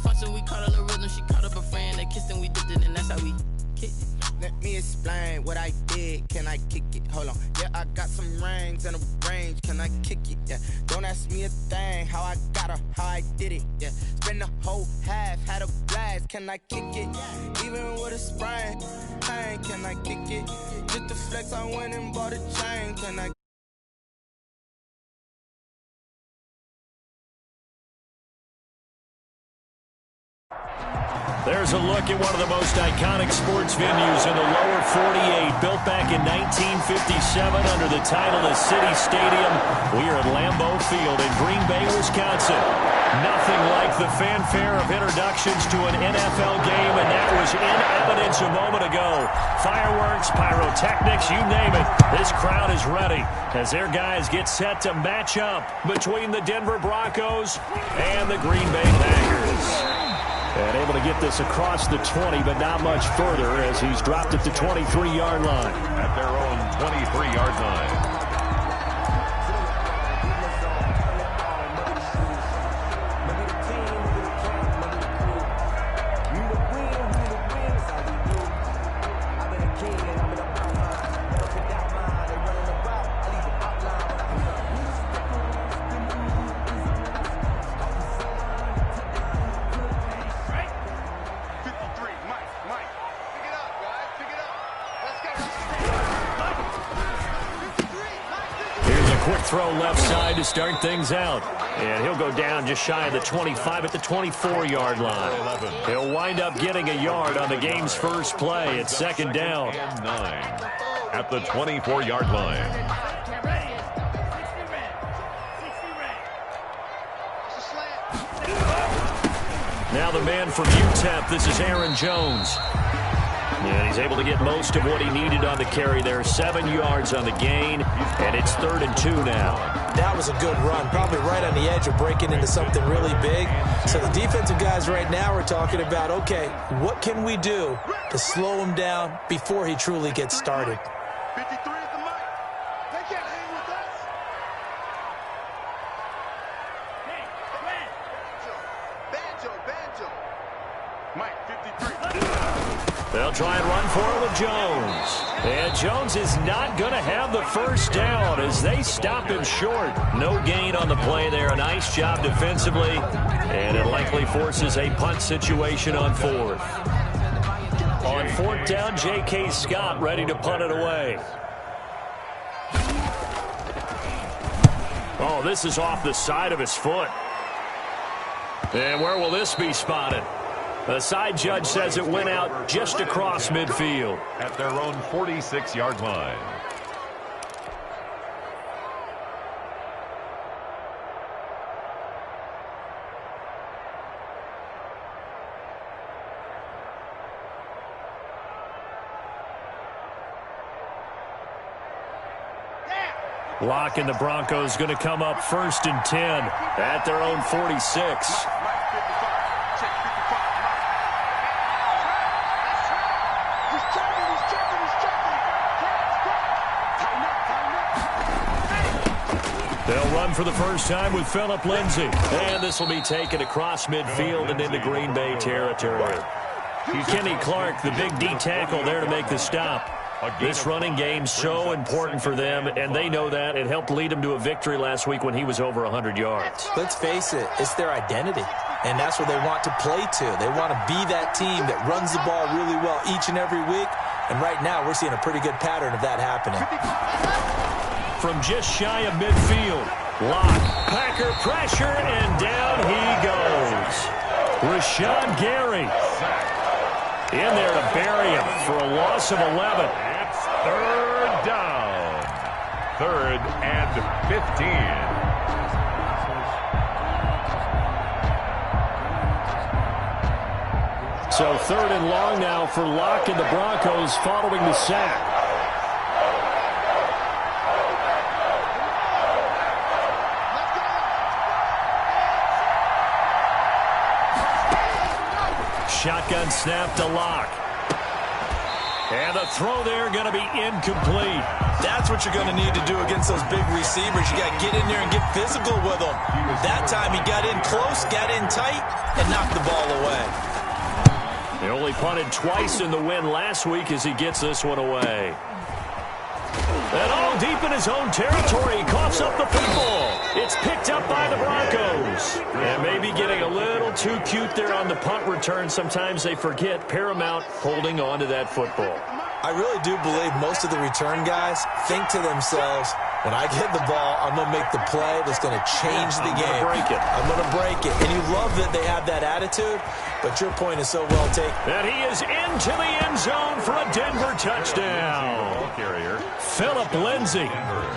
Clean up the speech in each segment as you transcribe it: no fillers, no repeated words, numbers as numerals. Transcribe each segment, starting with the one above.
fussing, we caught her the rhythm. She caught up a friend, they kissed and we dipped it, and that's how we kicked it. Let me explain what I did. Can I kick it? Hold on. Yeah, I got some rings and a range. Can I kick it? Yeah. Don't ask me a thing. How I got her, how I did it. Yeah. Spend the whole half, had a blast. Can I kick it? Even with a sprain. Pain, can I kick it? Just the flex, I went and bought a chain. Can I? There's a look at one of the most iconic sports venues in the lower 48, built back in 1957 under the title of City Stadium. We are at Lambeau Field in Green Bay, Wisconsin. Nothing like the fanfare of introductions to an NFL game, and that was in evidence a moment ago. Fireworks, pyrotechnics, you name it. This crowd is ready as their guys get set to match up between the Denver Broncos and the Green Bay Packers. And able to get this across the 20, but not much further as he's dropped at the 23-yard line. At their own 23-yard line. Throw left side to start things out. And he'll go down just shy of the 25 at the 24-yard line. He'll wind up getting a yard on the game's first play. It's second down. And 9 at the 24-yard line. Now the man from UTEP, this is Aaron Jones. And he's able to get most of what he needed on the carry there. 7 yards on the gain, and it's 3rd and 2 now. That was a good run, probably right on the edge of breaking into something really big. So the defensive guys right now are talking about, okay, what can we do to slow him down before he truly gets started? 53 is the mic. They can't hang with us. Banjo. Mike, 53. They'll try and run for it with Jones. And Jones is not going to have the first down as they stop him short. No gain on the play there. A nice job defensively. And it likely forces a punt situation on 4th. On 4th down, J.K. Scott ready to punt it away. Oh, this is off the side of his foot. And where will this be spotted? The side judge says it went out just across midfield. At their own 46-yard line. Locke and the Broncos going to come up 1st and 10 at their own 46. They'll run for the first time with Phillip Lindsay. And this will be taken across midfield and into Green Bay territory. Kenny Clark, the big D tackle there to make the stop. This running game's so important for them, and they know that. It helped lead them to a victory last week when he was over 100 yards. Let's face it, it's their identity, and that's what they want to play to. They want to be that team that runs the ball really well each and every week, and right now we're seeing a pretty good pattern of that happening. From just shy of midfield, Locke, Packer pressure, and down he goes. Rashawn Gary in there to bury him for a loss of 11. It's 3rd down. 3rd and 15. So 3rd and long now for Locke and the Broncos following the sack. Shotgun snap to Locke. And the throw there going to be incomplete. That's what you're going to need to do against those big receivers. You got to get in there and get physical with them. That time he got in close, got in tight, and and knock the ball away. He only punted twice in the win last week as he gets this one away. And all deep in his own territory, he coughs up the football. It's picked up by the Broncos. And maybe getting a little too cute there on the punt return. Sometimes they forget Paramount holding on to that football. I really do believe most of the return guys think to themselves, when I get the ball, I'm going to make the play that's going to change the game. I'm going to break it. And you love that they have that attitude, but your point is so well taken. And he is into the end zone for a Denver touchdown. Phillip Lindsay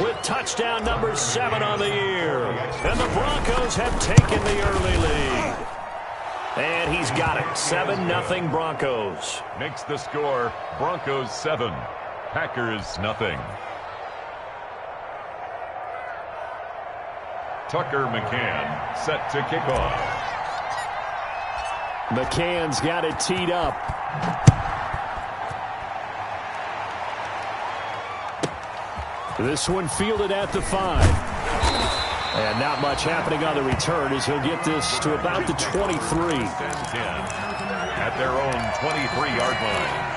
with touchdown number 7 on the year. And the Broncos have taken the early lead. And he's got it. 7-0 Broncos. Makes the score Broncos 7, Packers nothing. Tucker McCann set to kick off. McCann's got it teed up. This one fielded at the 5. And not much happening on the return as he'll get this to about the 23. At their own 23-yard line.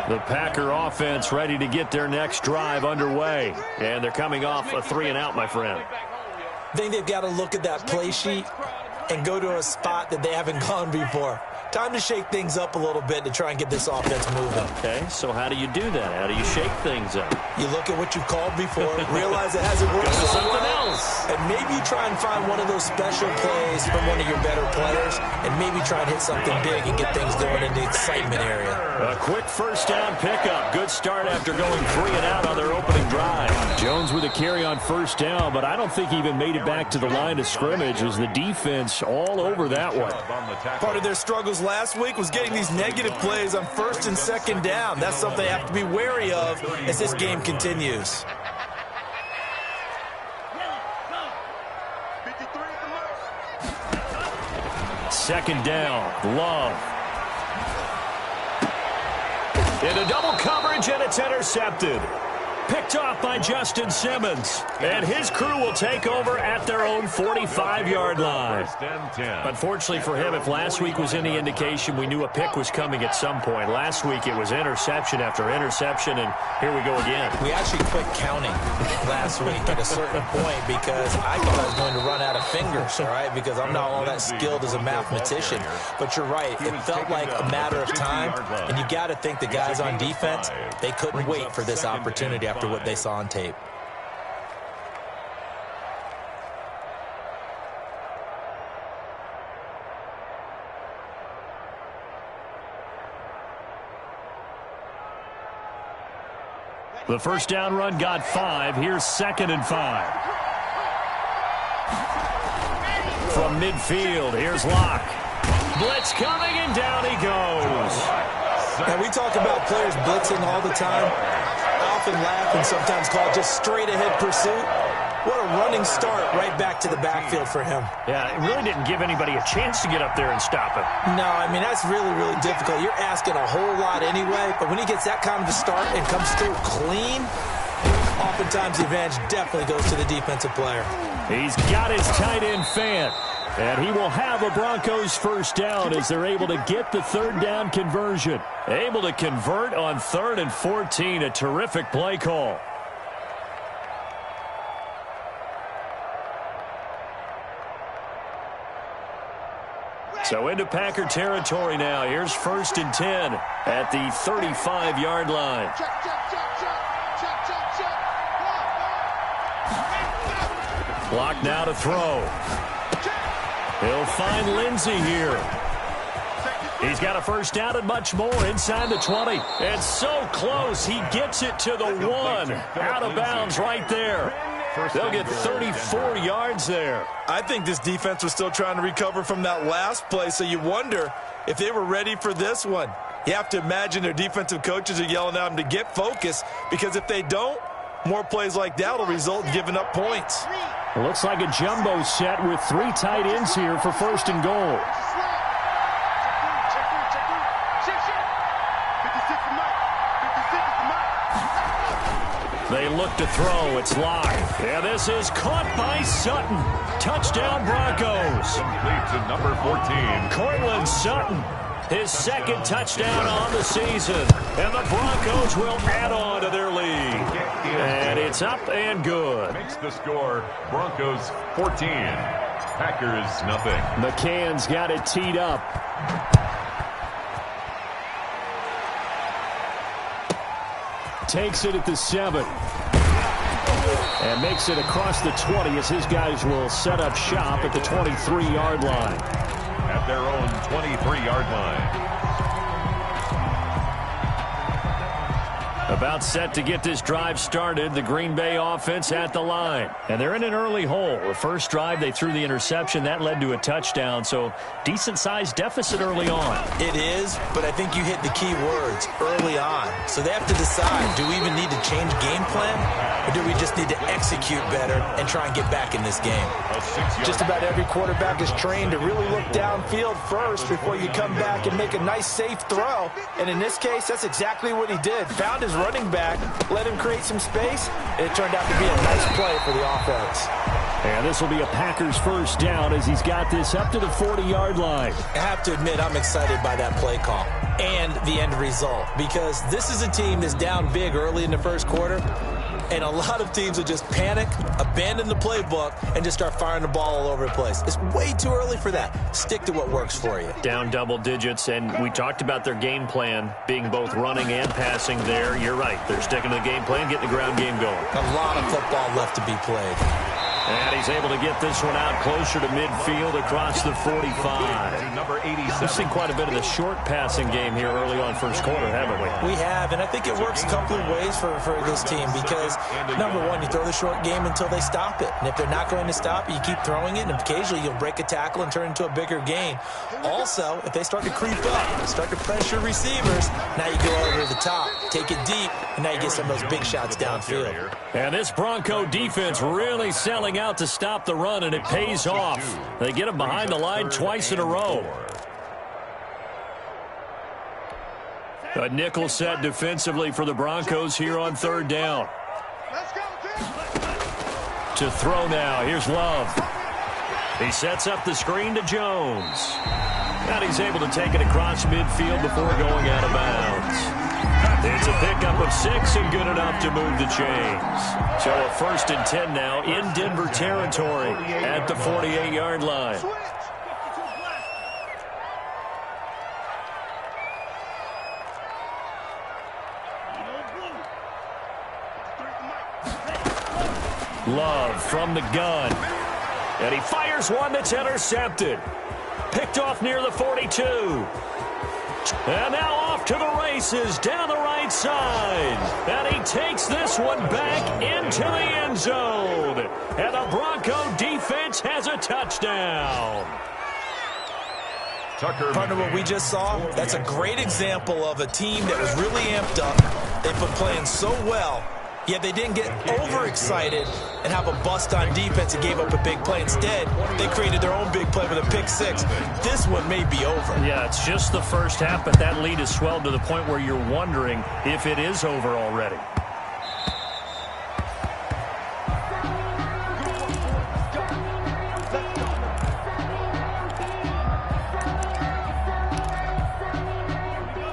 The Packer offense ready to get their next drive underway. And they're coming off a 3-and-out, my friend. I think they've got to look at that play sheet and go to a spot that they haven't gone before. Time to shake things up a little bit to try and get this offense moving. Okay, so how do you do that? How do you shake things up? You look at what you've called before, realize it hasn't worked Go to so something well, else. and maybe try and find one of those special plays from one of your better players, and maybe try and hit something big and get things going in the excitement area. A quick first down pickup. Good start after going 3-and-out on their opening drive. Jones with a carry on first down, but I don't think he even made it back to the line of scrimmage as the defense all over that one. Part of their struggles last week was getting these negative plays on first and second down. That's something they have to be wary of as this game continues. Second down, Love. Into double coverage, and it's intercepted. Picked off by Justin Simmons. And his crew will take over at their own 45-yard line. Unfortunately for him, if last week was any indication, we knew a pick was coming at some point. Last week it was interception after interception, and here we go again. We actually quit counting last week at a certain point because I thought I was going to run out of fingers, all right, because I'm not all that skilled as a mathematician. But you're right. It felt like a matter of time, and you got to think the guys on defense, they couldn't wait for this opportunity after what they saw on tape. The first down run got 5. Here's 2nd and 5. From midfield, here's Locke. Blitz coming, and down he goes. Now, we talk about players blitzing all the time. I often laugh and sometimes call it just straight-ahead pursuit. What a running start right back to the backfield for him. Yeah, it really didn't give anybody a chance to get up there and stop him. No, I mean, that's really, really difficult. You're asking a whole lot anyway, but when he gets that kind of a start and comes through clean, oftentimes the advantage definitely goes to the defensive player. He's got his tight end Fant, and he will have a Broncos first down as they're able to get the third down conversion. Able to convert on 3rd and 14, a terrific play call. So into Packer territory now. Here's 1st and 10 at the 35-yard line. Block now to throw. He'll find Lindsay here. He's got a first down and much more inside the 20. And so close, he gets it to the 1. Out of bounds right there. They'll get 34 yards there. I think this defense was still trying to recover from that last play, so you wonder if they were ready for this one. You have to imagine their defensive coaches are yelling at them to get focused, because if they don't, more plays like that will result in giving up points. It looks like a jumbo set with 3 tight ends here for 1st and goal. They look to throw. It's live. And this is caught by Sutton. Touchdown, Broncos. Complete to number 14. Cortland Sutton, his second touchdown on the season. And the Broncos will add on to their lead. And it's up and good. Makes the score Broncos 14. Packers nothing. McCann's got it teed up. Takes it at the 7. And makes it across the 20 as his guys will set up shop at the 23-yard line. At their own 23-yard line. About set to get this drive started, the Green Bay offense at the line. And they're in an early hole. The first drive, they threw the interception. That led to a touchdown, so decent-sized deficit early on. It is, but I think you hit the key words, early on. So they have to decide, do we even need to change game plan, or do we just need to execute better and try and get back in this game? Just about every quarterback is trained to really look downfield first before you come back and make a nice, safe throw. And in this case, that's exactly what he did. Found his running back, let him create some space, and it turned out to be a nice play for the offense. And this will be a Packers first down as he's got this up to the 40-yard line. I have to admit, I'm excited by that play call and the end result, because this is a team that's down big early in the first quarter, and a lot of teams will just panic, abandon the playbook, and just start firing the ball all over the place. It's way too early for that. Stick to what works for you. Down double digits, and we talked about their game plan being both running and passing there. You're right. They're sticking to the game plan, getting the ground game going. A lot of football left to be played. And he's able to get this one out closer to midfield across the 45. Number 87. We've seen quite a bit of the short passing game here early on first quarter, haven't we? We have, and I think it works a couple of ways for this team because, number one, you throw the short game until they stop it. And if they're not going to stop it, you keep throwing it, and occasionally you'll break a tackle and turn it into a bigger gain. Also, if they start to creep up, start to pressure receivers, now you go over the top, take it deep, and now you get some of those big shots downfield. And this Bronco defense really selling out to stop the run, and it pays off. They get him behind the line twice in a row. A nickel set defensively for the Broncos here on third down. To throw now, here's Love. He sets up the screen to Jones. And he's able to take it across midfield before going out of bounds. It's a pickup of 6 and good enough to move the chains. So a 1st and 10 now in Denver territory at the 48-yard line. Love from the gun. And he fires one that's intercepted. Picked off near the 42. And now off to the races down the right side. And he takes this one back into the end zone. And the Bronco defense has a touchdown. Partner, what we just saw, that's a great example of a team that was really amped up. They've been playing so well, yet they didn't get overexcited and have a bust on defense and gave up a big play. Instead, they created their own big play with a pick 6. This one may be over. Yeah, it's just the first half, but that lead has swelled to the point where you're wondering if it is over already.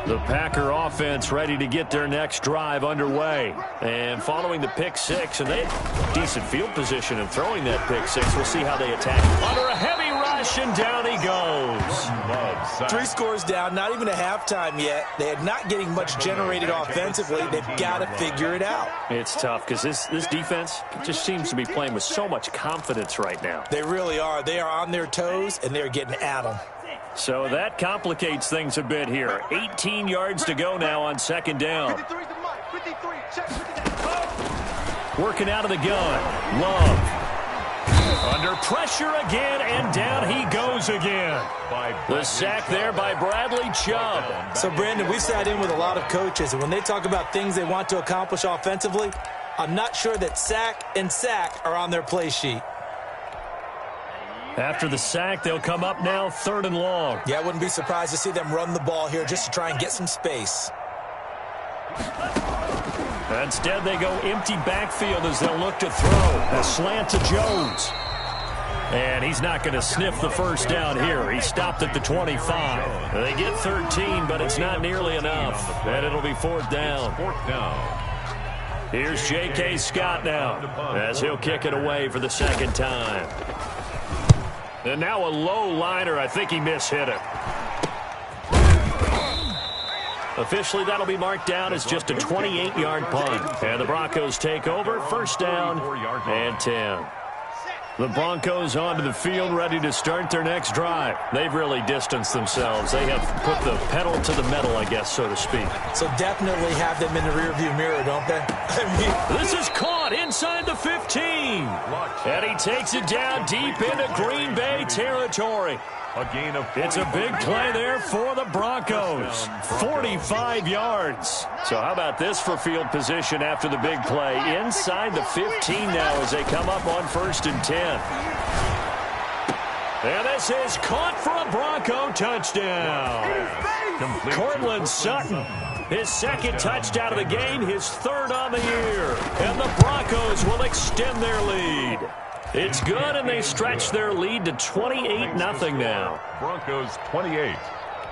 The Packer offense ready to get their next drive underway. And following the pick 6, and they had decent field position in throwing that pick 6. We'll see how they attack. Under a heavy rush, and down he goes. 3 scores down, not even a halftime yet. They are not getting much generated offensively. They've got to figure it out. It's tough because this defense just seems to be playing with so much confidence right now. They really are. They are on their toes, and they're getting at them. So that complicates things a bit here. 18 yards to go now on 2nd down. Working out of the gun. Love. Under pressure again, and down he goes again. The sack there by Bradley Chubb. So, Brandon, we've sat in with a lot of coaches, and when they talk about things they want to accomplish offensively, I'm not sure that sack and sack are on their play sheet. After the sack, they'll come up now 3rd and long. Yeah, I wouldn't be surprised to see them run the ball here just to try and get some space. Instead, they go empty backfield as they'll look to throw. A slant to Jones. And he's not going to sniff the first down here. He stopped at the 25. They get 13, but it's not nearly enough. And it'll be fourth down. Here's J.K. Scott now as he'll kick it away for the second time. And now a low liner. I think he mishit it. Officially, that'll be marked down as just a 28-yard punt. And the Broncos take over. First down and 10. The Broncos onto the field, ready to start their next drive. They've really distanced themselves. They have put the pedal to the metal, I guess, so to speak. So definitely have them in the rearview mirror, don't they? This is caught inside the 15. And he takes it down deep into Green Bay territory. It's a big play there for the Broncos. 45 yards. So how about this for field position after the big play? Inside the 15 now as they come up on first and 10. And this is caught for a Bronco touchdown. Cortland Sutton, his second touchdown of the game, his third on the year. And the Broncos will extend their lead. It's good, and they stretch their lead to 28-0 now. Broncos 28,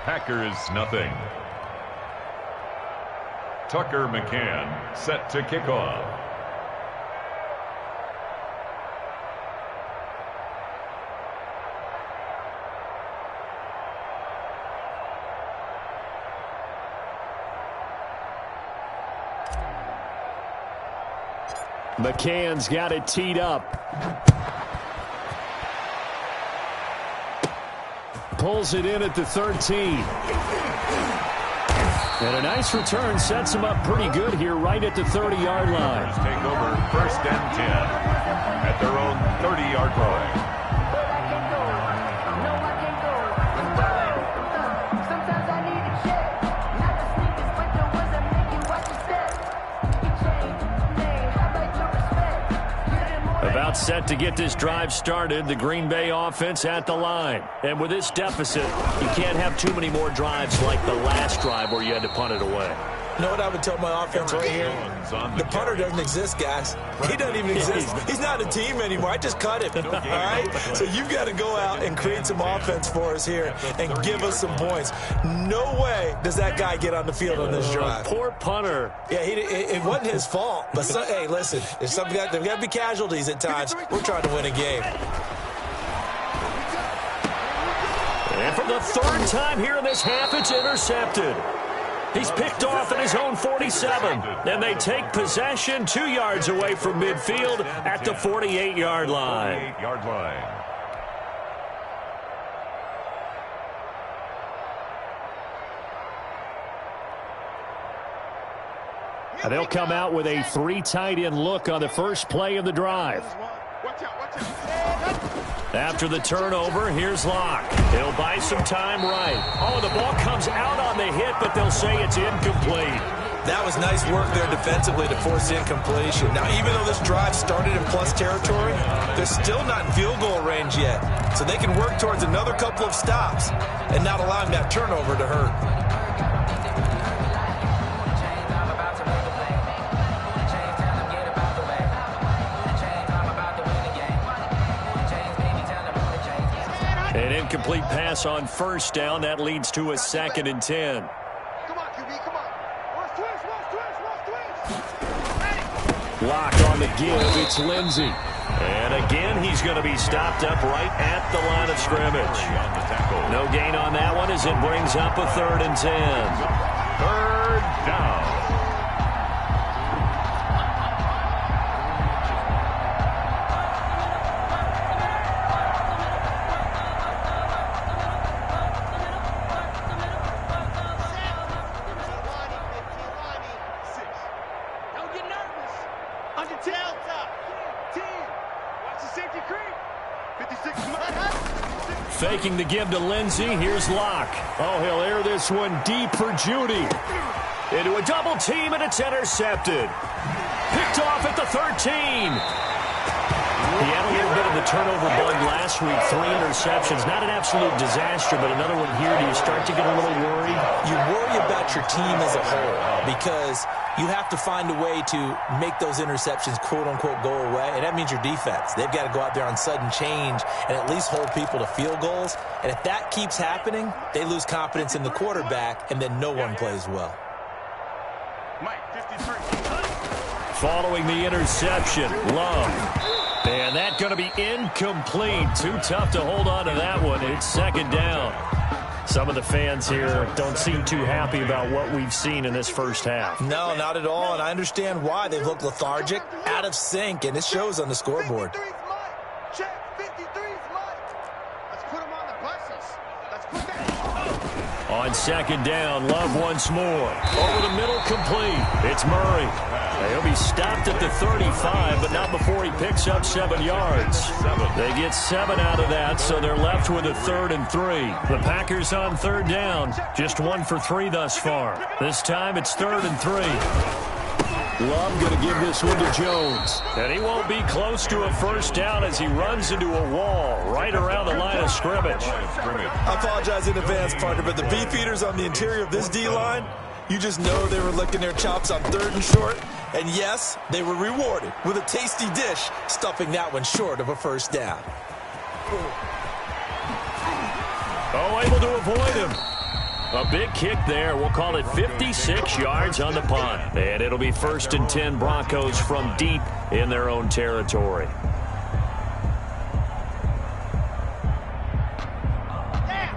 Packers nothing. Tucker McCann set to kick off. McCann's got it teed up. Pulls it in at the 13. And a nice return sets him up pretty good here right at the 30-yard line. Take over first and 10 at their own 30-yard line. About set to get this drive started, the Green Bay offense at the line. And with this deficit, you can't have too many more drives like the last drive where you had to punt it away. You know what I would tell my offense right here? The punter doesn't exist, guys. He doesn't even exist. He's not a team anymore. I just cut him, all right? So you've got to go out and create some offense for us here and give us some points. No way does that guy get on the field on this drive. Poor punter. Yeah, it wasn't his fault. But, hey, listen, there's got to be casualties at times. We're trying to win a game. And for the third time here in this half, it's intercepted. He's picked off at his own 47, and they take possession 2 yards away from midfield at the 48-yard line. And they'll come out with a 3 tight end look on the first play of the drive. After the turnover, here's Locke. He'll buy some time right. Oh, the ball comes out on the hit, but they'll say it's incomplete. That was nice work there defensively to force incompletion. Now, even though this drive started in plus territory, they're still not in field goal range yet. So they can work towards another couple of stops and not allowing that turnover to hurt. An incomplete pass on first down. That leads to a 2nd and 10. Come on, QB, come on. Watch twist. Lock on the give. It's Lindsey. And again, he's going to be stopped up right at the line of scrimmage. No gain on that one as it brings up a 3rd and 10. 3rd down. Faking the give to Lindsey. Here's Locke. Oh, he'll air this one deep for Judy. Into a double team, and it's intercepted. Picked off at the 13. He had a little bit of the turnover bug last week, 3 interceptions. Not an absolute disaster, but another one here. Do you start to get a little worried? You worry about your team as a whole because you have to find a way to make those interceptions, quote-unquote, go away, and that means your defense. They've got to go out there on sudden change and at least hold people to field goals. And if that keeps happening, they lose confidence in the quarterback, and then no one plays well. Following the interception, Love. And that's going to be incomplete. Too tough to hold on to that one. It's second down. Some of the fans here don't seem too happy about what we've seen in this first half. No, not at all, and I understand why. They've looked lethargic, out of sync, and it shows on the scoreboard. 53's Mike. Check, 53's Mike. Let's put him on the buses. Let's put that. On second down, Love once more. Over the middle, complete. It's Murray. He'll be stopped at the 35, but not before he picks up 7 yards. They get 7 out of that, so they're left with a 3rd and 3. The Packers on third down, just 1 for 3 thus far. This time it's 3rd and 3. Love going to give this one to Jones. And he won't be close to a first down as he runs into a wall right around the line of scrimmage. I apologize in advance, partner, but the beefeaters on the interior of this D-line, you just know they were licking their chops on 3rd and short. And yes, they were rewarded with a tasty dish, stuffing that one short of a first down. Oh, able to avoid him. A big kick there. We'll call it 56 yards on the punt. And it'll be 1st and 10 Broncos from deep in their own territory.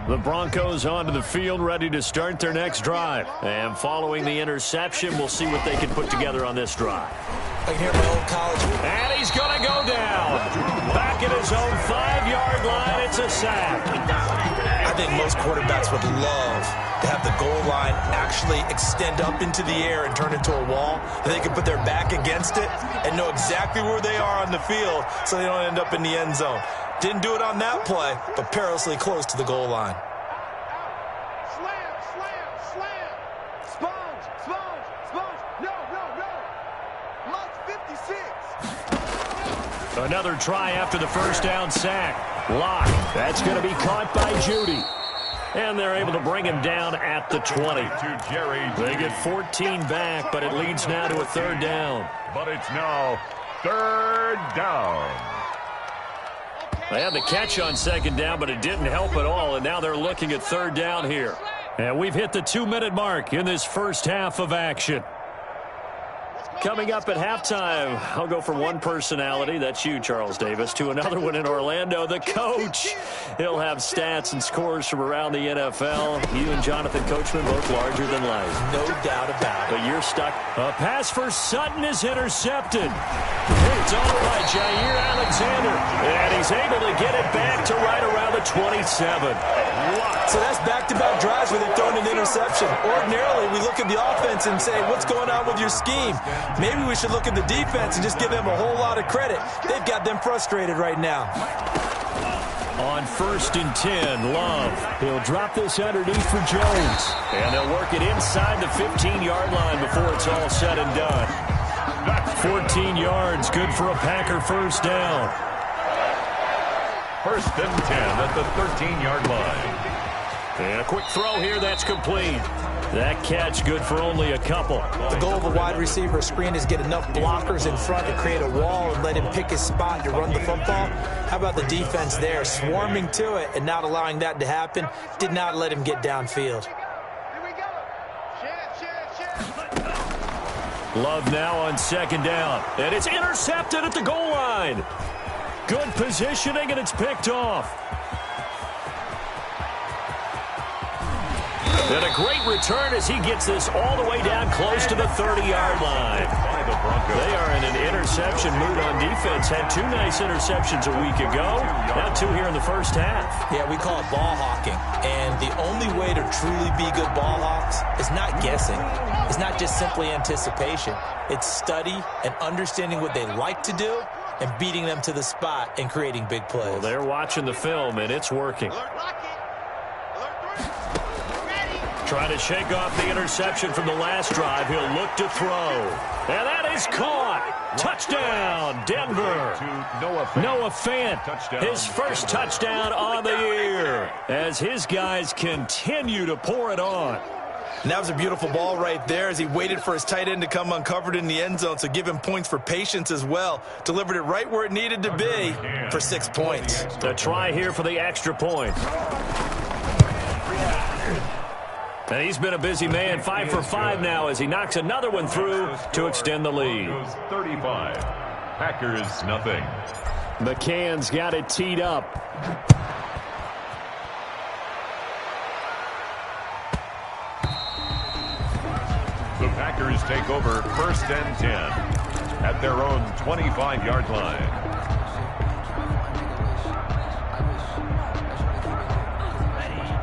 The Broncos onto the field, ready to start their next drive. And following the interception, we'll see what they can put together on this drive. I can hear my old college. And he's going to go down. Back at his own 5-yard line, it's a sack. I think most quarterbacks would love to have the goal line actually extend up into the air and turn into a wall. And they can put their back against it and know exactly where they are on the field so they don't end up in the end zone. Didn't do it on that play, but perilously close to the goal line. Slam, slam, slam. Sponge, sponge, sponge. No, no, no. Mike's 56. Another try after the first down sack. Lock. That's going to be caught by Judy. And they're able to bring him down at the 20. They get 14 back, but it leads now to a 3rd down. But it's now 3rd down. They had the catch on 2nd down, but it didn't help at all, and now they're looking at 3rd down here. And we've hit the 2-minute mark in this first half of action. Coming up at halftime, I'll go from one personality, that's you, Charles Davis, to another one in Orlando, the coach. He'll have stats and scores from around the NFL. You and Jonathan Coachman both larger than life. No doubt about it. But you're stuck. A pass for Sutton is intercepted. It's all by Jair Alexander. And he's able to get it back to right around the 27. So that's back-to-back drives where they've thrown an interception. Ordinarily, we look at the offense and say, what's going on with your scheme? Maybe we should look at the defense and just give them a whole lot of credit. They've got them frustrated right now. On 1st and 10, Love. He'll drop this underneath for Jones. And they'll work it inside the 15-yard line before it's all said and done. 14 yards, good for a Packer first down. 1st and 10 at the 13-yard line. And a quick throw here, that's complete. That catch good for only a couple. The goal of a wide receiver screen is get enough blockers in front to create a wall and let him pick his spot to run the football. How about the defense there, swarming to it and not allowing that to happen? Did not let him get downfield. Here we go. Share. Love now on 2nd down. And it's intercepted at the goal line. Good positioning, and it's picked off. And a great return as he gets this all the way down close to the 30-yard line. They are in an interception mood on defense. Had 2 nice interceptions a week ago. Now 2 here in the first half. Yeah, we call it ball hawking. And the only way to truly be good ball hawks is not guessing. It's not just simply anticipation. It's study and understanding what they like to do and beating them to the spot and creating big plays. Well, they're watching the film, and it's working. Trying to shake off the interception from the last drive. He'll look to throw. And that is caught. Touchdown, Denver. Noah Fant, his first touchdown on the year as his guys continue to pour it on. And that was a beautiful ball right there as he waited for his tight end to come uncovered in the end zone, so give him points for patience as well. Delivered it right where it needed to be for 6 points. The try here for the extra point. And he's been a busy man, 5 for 5 now as he knocks another one through to extend the lead. 35. Packers nothing. McCann's got it teed up. The Packers take over 1st and 10 at their own 25-yard line.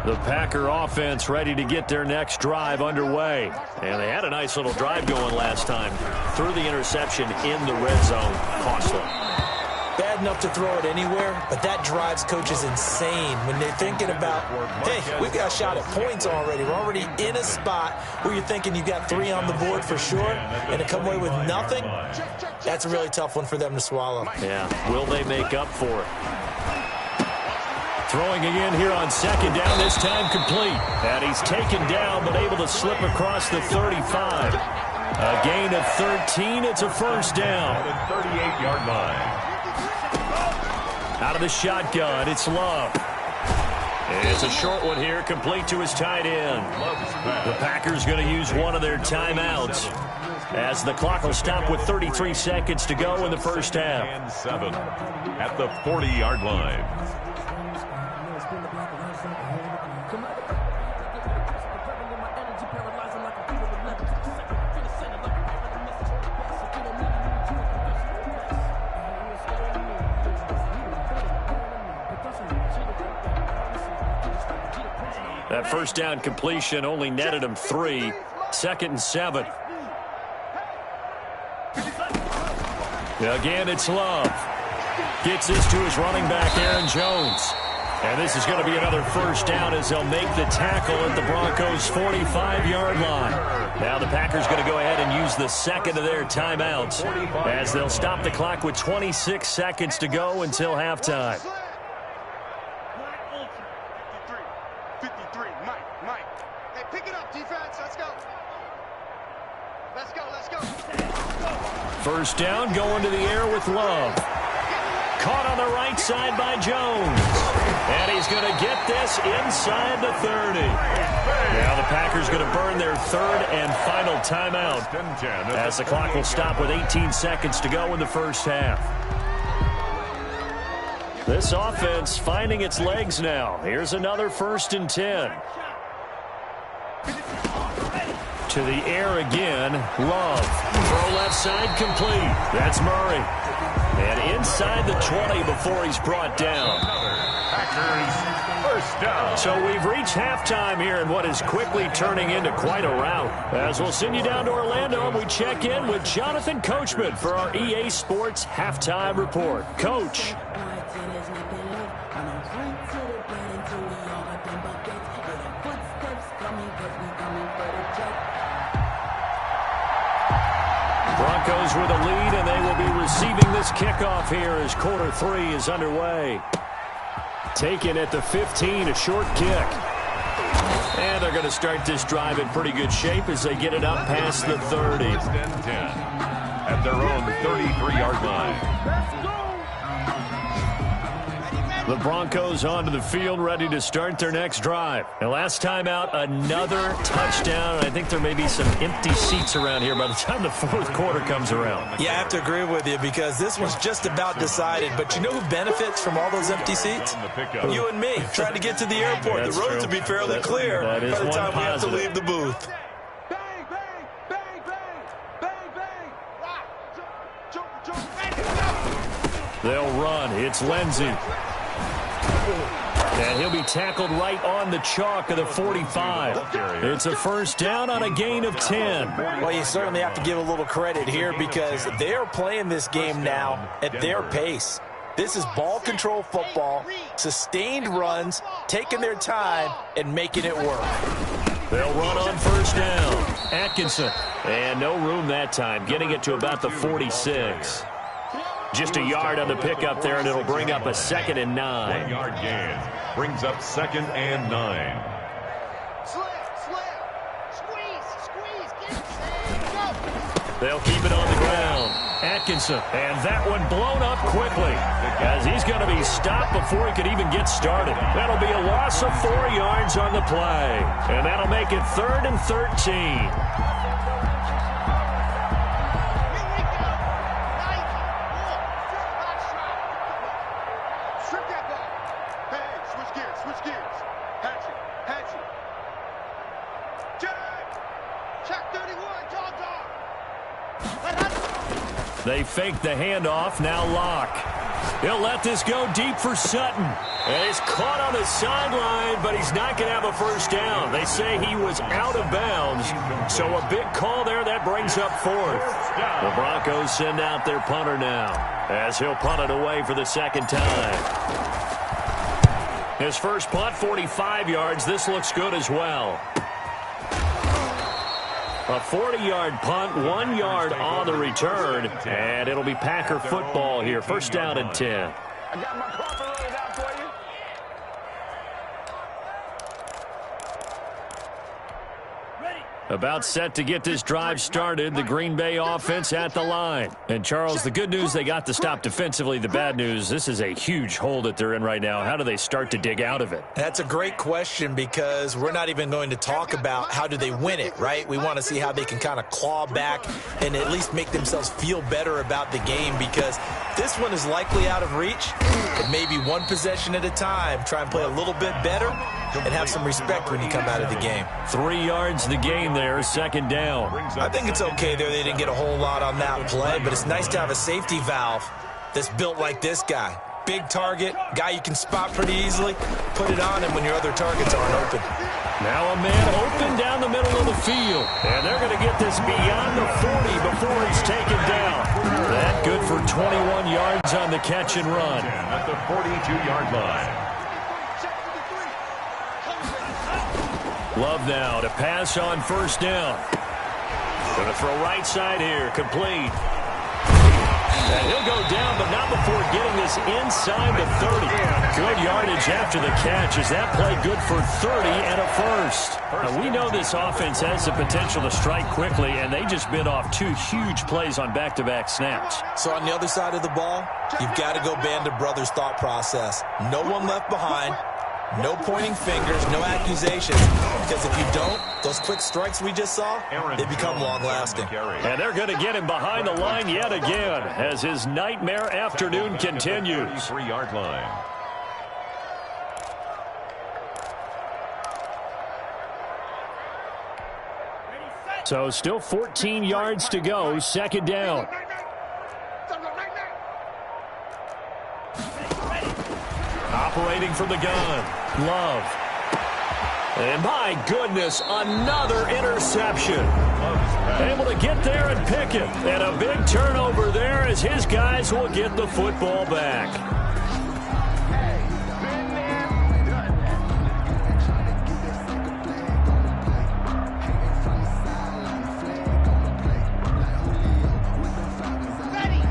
The Packer offense ready to get their next drive underway. And they had a nice little drive going last time. Threw the interception in the red zone. Costly. Bad enough to throw it anywhere, but that drives coaches insane when they're thinking about, hey, we've got a shot at points already. We're already in a spot where you're thinking you've got 3 on the board for sure, and to come away with nothing, that's a really tough one for them to swallow. Yeah, will they make up for it? Throwing again here on 2nd down, this time complete. And he's taken down, but able to slip across the 35. A gain of 13, it's a 1st down. 38-yard line. Out of the shotgun, it's Love. It's a short one here, complete to his tight end. The Packers going to use one of their timeouts as the clock will stop with 33 seconds to go in the first half. And 7 at the 40-yard line. That 1st down completion only netted him 3. 2nd and 7. Again, it's Love. Gets this to his running back, Aaron Jones. And this is going to be another 1st down as they'll make the tackle at the Broncos' 45-yard line. Now the Packers going to go ahead and use the 2nd of their timeouts as they'll stop the clock with 26 seconds to go until halftime. 53, Mike. Hey, pick it up, defense. Let's go. Let's go. 1st down, going to the air with Love. Caught on the right side by Jones. And he's going to get this inside the 30. Now the Packers going to burn their 3rd and final timeout as the clock will stop with 18 seconds to go in the first half. This offense finding its legs now. Here's another 1st and 10. To the air again, Love. Throw left side complete. That's Murray. And inside the 20 before he's brought down. Packers 1st down. So we've reached halftime here in what is quickly turning into quite a rout. As we'll send you down to Orlando and we check in with Jonathan Coachman for our EA Sports Halftime Report. Coach. Broncos with a lead, and they will be receiving this kickoff here as quarter 3 is underway. Taken at the 15, a short kick. And they're going to start this drive in pretty good shape as they get it up past the 30. 1st and 10 at their own 33-yard line. The Broncos onto the field, ready to start their next drive. And last time out, another touchdown. I think there may be some empty seats around here by the time the 4th quarter comes around. Yeah, I have to agree with you because this one's just about decided. But you know who benefits from all those empty seats? You and me, trying to get to the airport. That's the roads true. will be fairly clear by the time we have to leave the booth. Bang, bang, bang, bang. They'll run. It's Lindsey. And he'll be tackled right on the chalk of the 45. It's a 1st down on a gain of 10. Well, you certainly have to give a little credit here because they are playing this game now at their pace. This is ball control football, sustained runs, taking their time, and making it work. They'll run on 1st down. Atkinson. And no room that time, getting it to about the 46. Just a yard on the pickup there, and it'll bring up a 2nd and 9. 1-yard gain brings up 2nd and 9. They'll keep it on the ground. Atkinson, and that one blown up quickly as he's going to be stopped before he could even get started. That'll be a loss of 4 yards on the play, and that'll make it 3rd and 13. They fake the handoff, now Locke. He'll let this go deep for Sutton. And he's caught on the sideline, but he's not going to have a first down. They say he was out of bounds, so a big call there. That brings up 4th. The Broncos send out their punter now, as he'll punt it away for the 2nd time. His first punt, 45 yards. This looks good as well. A 40-yard punt, 1 yard on the return, and it'll be Packer football here. First down and 10. I got my carpet rolled out for you. About set to get this drive started, the Green Bay offense at the line. And, Charles, the good news, they got the stop defensively. The bad news, this is a huge hole that they're in right now. How do they start to dig out of it? That's a great question, because we're not even going to talk about how do they win it, right? We want to see how they can kind of claw back and at least make themselves feel better about the game, because this one is likely out of reach. But maybe one possession at a time. Try and play a little bit better and have some respect when you come out of the game. 3 yards the gain there, 2nd down. I think it's okay there. They didn't get a whole lot on that play, but it's nice to have a safety valve that's built like this guy. Big target, guy you can spot pretty easily. Put it on him when your other targets aren't open. Now a man open down the middle of the field. And they're going to get this beyond the 40 before he's taken down. That good for 21 yards on the catch and run. At the 42-yard line. Love now to pass on first down. Going to throw right side here, complete. And he'll go down, but not before getting this inside the 30. Good yardage after the catch. Is that play good for 30 and a first? Now, we know this offense has the potential to strike quickly, and they just bit off 2 huge plays on back-to-back snaps. So on the other side of the ball, you've got to go Band of Brothers thought process. No one left behind. No pointing fingers, no accusations, because if you don't, those quick strikes we just saw, they become long-lasting. And they're going to get him behind the line yet again as his nightmare afternoon continues. 33-yard line. So still 14 yards to go, 2nd down. Operating from the gun, Love. And my goodness, another interception. Able to get there and pick it. And a big turnover there as his guys will get the football back.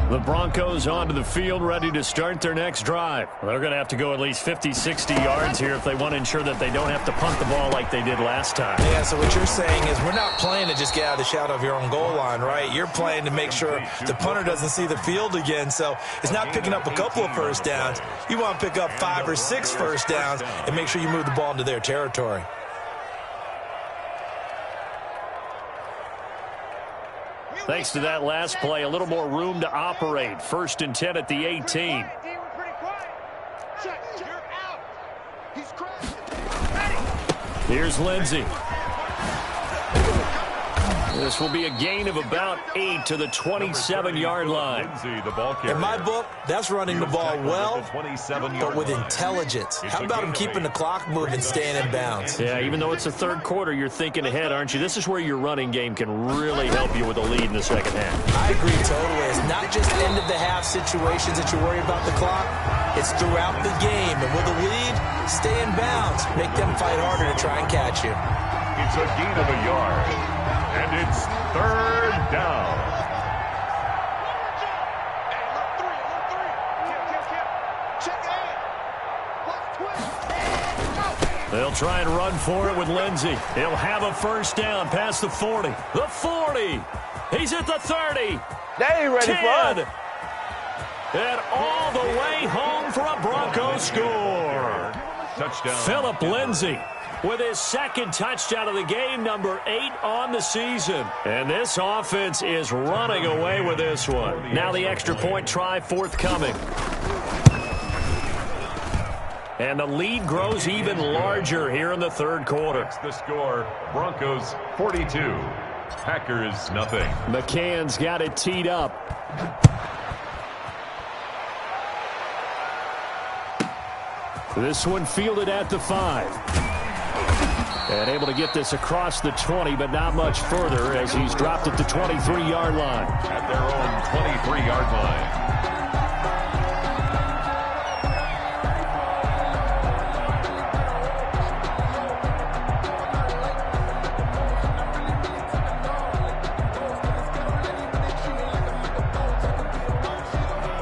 The Broncos onto the field, ready to start their next drive. They're going to have to go at least 50, 60 yards here if they want to ensure that they don't have to punt the ball like they did last time. Yeah, so what you're saying is we're not playing to just get out of the shadow of your own goal line, right? You're playing to make sure the punter doesn't see the field again. So it's not picking up a couple of first downs. You want to pick up 5 or 6 first downs and make sure you move the ball into their territory. Thanks to that last play, a little more room to operate. 1st and 10 at the 18. Here's Lindsey. This will be a gain of about 8 to the 27-yard line. In my book, that's running the ball well, but with intelligence. How about him keeping the clock moving, staying in bounds? Yeah, even though it's the 3rd quarter, you're thinking ahead, aren't you? This is where your running game can really help you with a lead in the 2nd half. I agree totally. It's not just end-of-the-half situations that you worry about the clock. It's throughout the game. And with a lead, stay in bounds. Make them fight harder to try and catch you. It's a gain of a yard. And it's third down. They'll try and run for it with Lindsey. He'll have a first down past the 40. The 40. He's at the 30. They ain't ready 10. for us. And all the way home for a Broncos score. Touchdown. Phillip Lindsey with his second touchdown of the game, number 8 on the season. And this offense is running away with this one. Now the extra point try forthcoming. And the lead grows even larger here in the third quarter. That's the score. Broncos 42. Packers nothing. McCann's got it teed up. This one fielded at the 5. And able to get this across the 20, but not much further as he's dropped at the 23-yard line. At their own 23-yard line.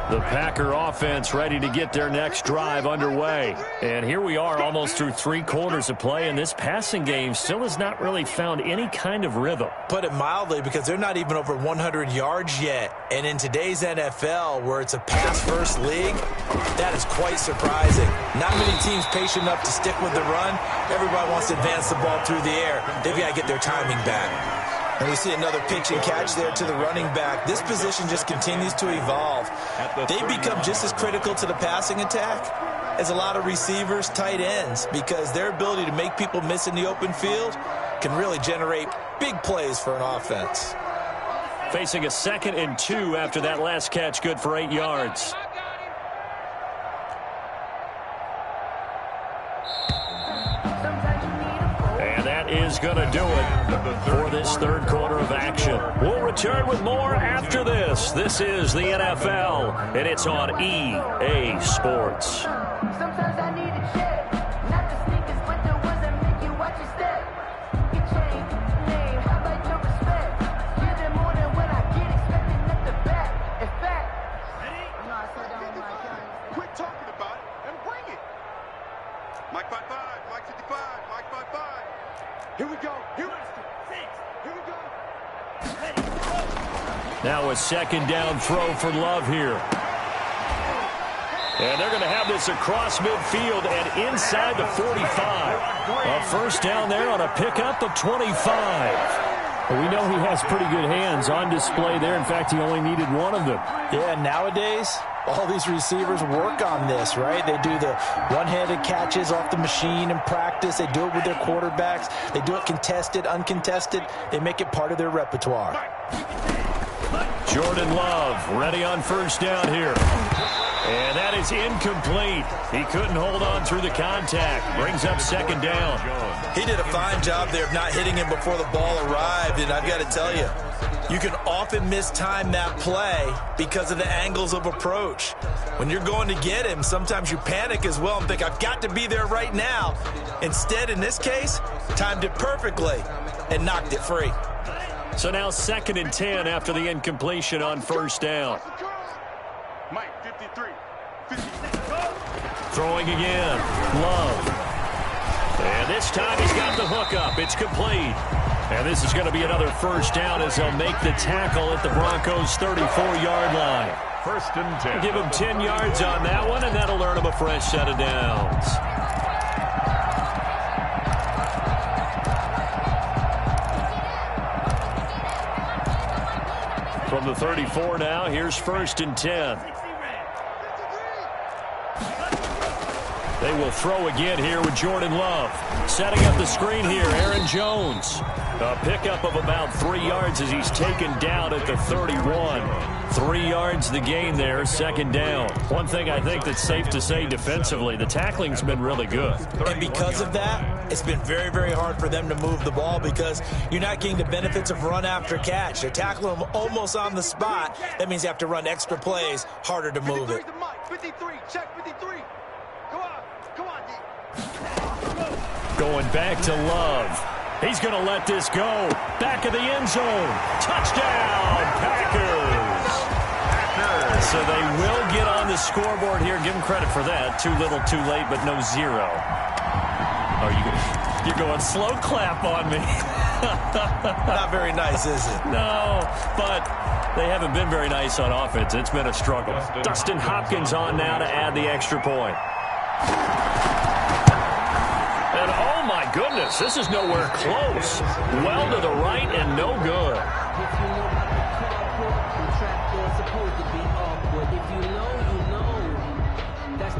The Packer offense ready to get their next drive underway. And here we are almost through 3 quarters of play, and this passing game still has not really found any kind of rhythm. Put it mildly, because they're not even over 100 yards yet. And in today's NFL, where it's a pass-first league, that is quite surprising. Not many teams patient enough to stick with the run. Everybody wants to advance the ball through the air. They've got to get their timing back. And we see another pitch and catch there to the running back. This position just continues to evolve. They become just as critical to the passing attack as a lot of receivers, tight ends, because their ability to make people miss in the open field can really generate big plays for an offense. Facing a 2nd and 2 after that last catch, good for 8 yards. Is going to do it for this third quarter of action. We'll return with more after this. This is the NFL, and it's on EA Sports. Sometimes I need a check, not the sneakers, but the ones that make you watch your step. Your chain, name, how about your respect? Get it more than what I get, expecting at the back. In fact, no, I said down on my account. Quit talking about it and bring it. Mike 55, Mike 55, Mike 55. Here we go. Here we go. Now a 2nd down throw for Love here. And they're going to have this across midfield and inside the 45. A first down there on a pickup of 25. Well, we know he has pretty good hands on display there. In fact, he only needed one of them. Yeah, nowadays, all these receivers work on this, right? They do the one-handed catches off the machine in practice. They do it with their quarterbacks. They do it contested, uncontested. They make it part of their repertoire. Jordan Love ready on first down here. And that is incomplete. He couldn't hold on through the contact. Brings up 2nd down. He did a fine job there of not hitting him before the ball arrived, and I've got to tell you, you can often mistime that play because of the angles of approach. When you're going to get him, sometimes you panic as well and think, I've got to be there right now. Instead, in this case, timed it perfectly and knocked it free. So now 2nd and 10 after the incompletion on first down. Mike 53. Throwing again. Love. And this time he's got the hook up. It's complete. And this is going to be another first down as they'll make the tackle at the Broncos' 34-yard line. 1st and 10. Give him 10 yards on that one, and that'll earn him a fresh set of downs. From the 34 now, here's 1st and 10. They will throw again here with Jordan Love. Setting up the screen here, Aaron Jones. A pickup of about 3 yards as he's taken down at the 31. 3 yards the gain there, 2nd down. One thing I think that's safe to say defensively, the tackling's been really good. And because of that, it's been very, very hard for them to move the ball because you're not getting the benefits of run after catch. They're tackling them almost on the spot. That means you have to run extra plays, harder to move it. 53, check 53. Come on, D. Going back to Love. He's going to let this go. Back of the end zone. Touchdown, Packers. So they will get on the scoreboard here. Give them credit for that. Too little, too late, but no zero. Oh, you're going slow clap on me. Not very nice, is it? No, but they haven't been very nice on offense. It's been a struggle. Dustin Hopkins on now to add the extra point. And oh my goodness, this is nowhere close. Well to the right and no good.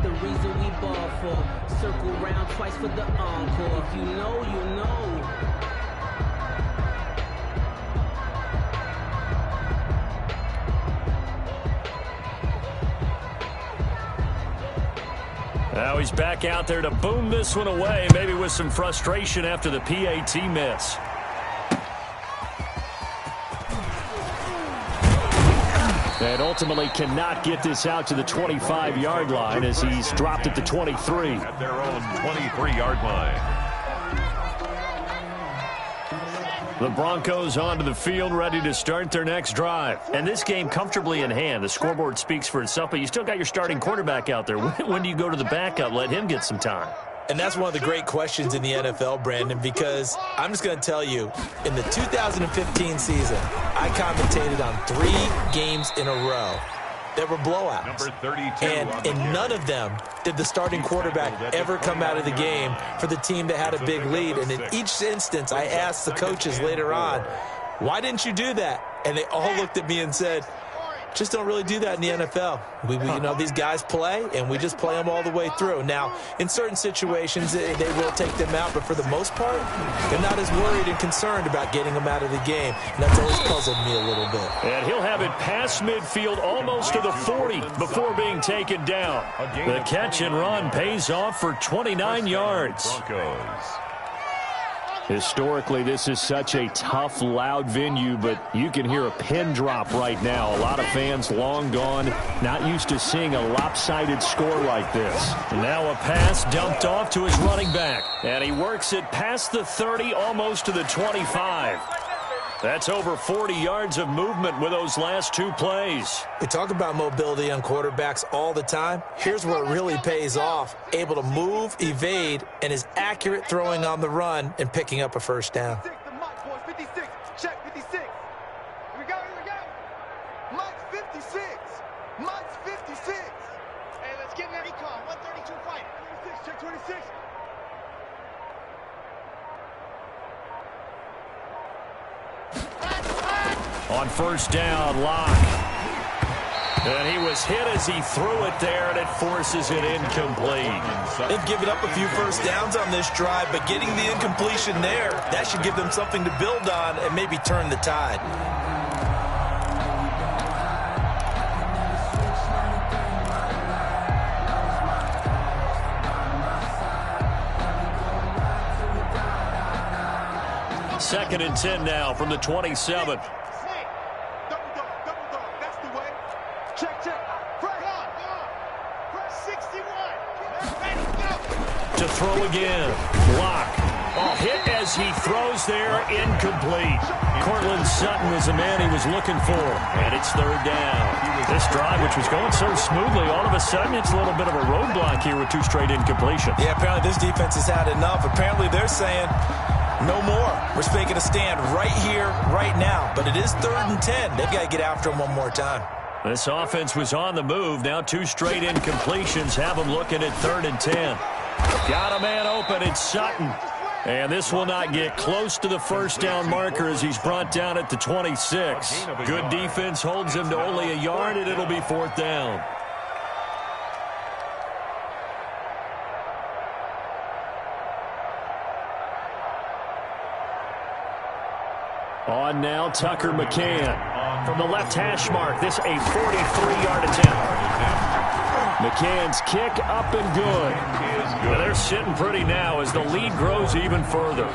The reason we ball for circle round twice for the encore. If you know, you know. Now he's back out there to boom this one away, maybe with some frustration after the PAT miss. And ultimately cannot get this out to the 25-yard line as he's dropped at the 23. At their own 23-yard line. The Broncos onto the field, ready to start their next drive. And this game comfortably in hand. The scoreboard speaks for itself, but you still got your starting quarterback out there. When do you go to the backup? Let him get some time. And that's one of the great questions in the NFL, Brandon, because I'm just going to tell you, in the 2015 season, I commentated on 3 games in a row that were blowouts. Number 32 and in none of them did the starting quarterback ever come out of the game for the team that had a big lead. And in each instance, I asked the coaches later on, why didn't you do that? And they all looked at me and said, just don't really do that in the NFL. You know, these guys play, and we just play them all the way through. Now, in certain situations, they will take them out, but for the most part, they're not as worried and concerned about getting them out of the game. And that's always puzzled me a little bit. And he'll have it past midfield, almost to the 40, before being taken down. The catch and run pays off for 29 yards. Broncos. Historically, this is such a tough, loud venue, but you can hear a pin drop right now. A lot of fans long gone, not used to seeing a lopsided score like this. Now a pass dumped off to his running back, and he works it past the 30, almost to the 25. That's over 40 yards of movement with those last 2 plays. We talk about mobility on quarterbacks all the time. Here's where it really pays off. Able to move, evade, and is accurate throwing on the run and picking up a first down. 56, check 56. Here we go, here we go. Mike's 56. Mike's 56. Hey, let's get in there. Recon, 132 fight. 26, check 26. On first down, Locke. And he was hit as he threw it there, and it forces it incomplete. They've given up a few first downs on this drive, but getting the incompletion there, that should give them something to build on and maybe turn the tide. Second and 10 now from the 27. To throw again. Locke. Oh, hit as he throws there. Incomplete. Cortland Sutton was the man he was looking for. And it's third down. This drive, which was going so smoothly, all of a sudden it's a little bit of a roadblock here with 2 straight incompletions. Yeah, apparently this defense has had enough. Apparently they're saying, no more. We're making a stand right here, right now. But it is 3rd and 10. They've got to get after him one more time. This offense was on the move. Now 2 straight incompletions have them looking at 3rd and 10. Got a man open. It's Sutton. And this will not get close to the first down marker as he's brought down at the 26. Good defense holds him to only a yard, and it'll be 4th down. On now, Tucker McCann. From the left hash mark, this a 43-yard attempt. McCann's kick up and good. Well, they're sitting pretty now as the lead grows even further.